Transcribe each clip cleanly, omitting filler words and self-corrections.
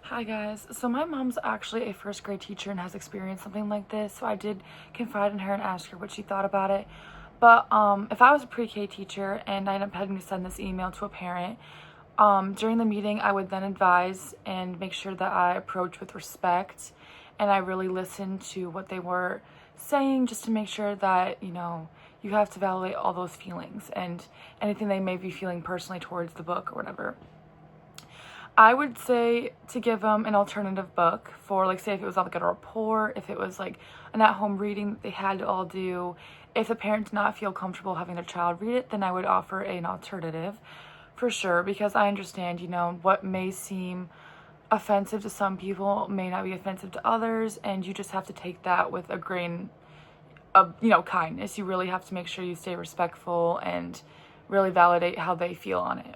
Hi guys. So my mom's actually a first grade teacher and has experienced something like this. So I did confide in her and ask her what she thought about it. But if I was a pre-K teacher and I ended up having to send this email to a parent, during the meeting I would then advise and make sure that I approach with respect and I really listened to what they were saying just to make sure that, you have to validate all those feelings and anything they may be feeling personally towards the book or whatever. I would say to give them an alternative book for, like, say if it was like a report, if it was like an at-home reading that they had to all do. If the parent did not feel comfortable having their child read it, then I would offer an alternative for sure, because I understand, what may seem offensive to some people may not be offensive to others, and you just have to take that with a grain of, kindness. You really have to make sure you stay respectful and really validate how they feel on it.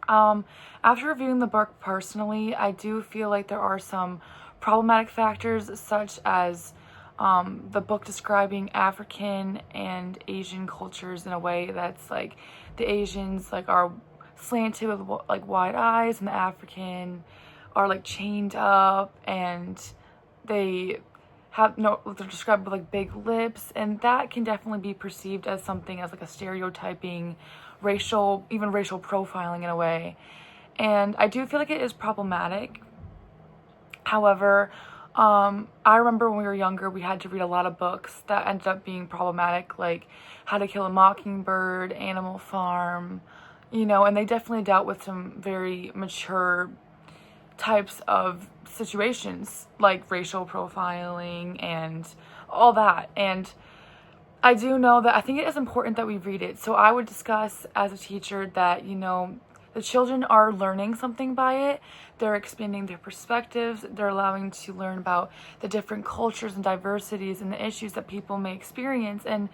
After reviewing the book personally, I do feel like there are some problematic factors, such as the book describing African and Asian cultures in a way that's like the Asians like are slanted with like wide eyes, and the African are like chained up, and they're described with like big lips, and that can definitely be perceived as something as like a stereotyping, racial profiling in a way. And I do feel like it is problematic. However, I remember when we were younger, we had to read a lot of books that ended up being problematic, like How to Kill a Mockingbird, Animal Farm, and they definitely dealt with some very mature types of situations, like racial profiling and all that. And I do know that I think it is important that we read it. So I would discuss as a teacher that, the children are learning something by it. They're expanding their perspectives. They're allowing to learn about the different cultures and diversities and the issues that people may experience. And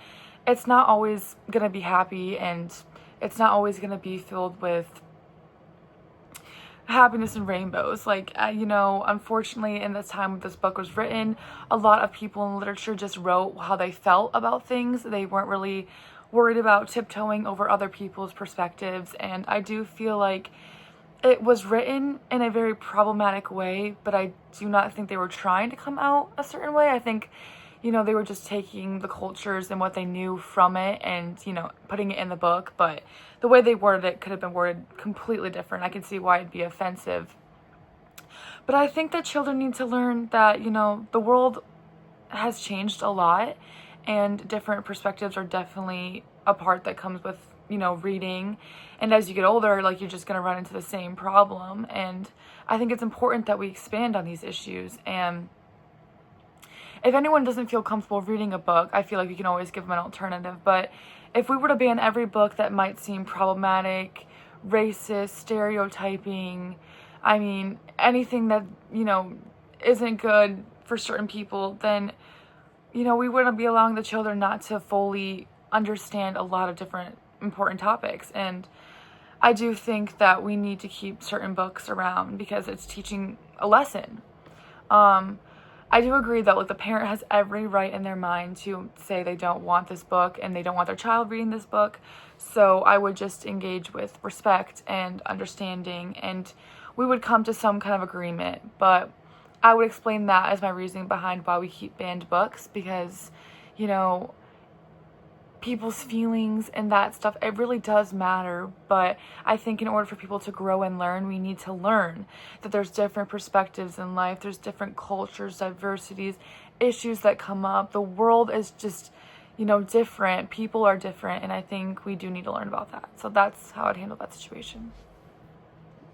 it's not always going to be happy, and it's not always going to be filled with happiness and rainbows. Like, unfortunately, in the time this book was written, a lot of people in literature just wrote how they felt about things. They weren't really worried about tiptoeing over other people's perspectives. And I do feel like it was written in a very problematic way, but I do not think they were trying to come out a certain way. I think, they were just taking the cultures and what they knew from it and, putting it in the book. But the way they worded it could have been worded completely different. I can see why it'd be offensive. But I think that children need to learn that, the world has changed a lot, and different perspectives are definitely a part that comes with, reading. And as you get older, like, you're just going to run into the same problem. And I think it's important that we expand on these issues. And if anyone doesn't feel comfortable reading a book, I feel like we can always give them an alternative. But if we were to ban every book that might seem problematic, racist, stereotyping, anything that, isn't good for certain people, then, we wouldn't be allowing the children not to fully understand a lot of different important topics. And I do think that we need to keep certain books around because it's teaching a lesson. I do agree that, like, the parent has every right in their mind to say they don't want this book and they don't want their child reading this book. So I would just engage with respect and understanding, and we would come to some kind of agreement. But I would explain that as my reasoning behind why we keep banned books, because, people's feelings and that stuff, it really does matter. But I think in order for people to grow and learn, we need to learn that there's different perspectives in life, there's different cultures, diversities, issues that come up. The world is just, different. People are different, and I think we do need to learn about that. So that's how I'd handle that situation.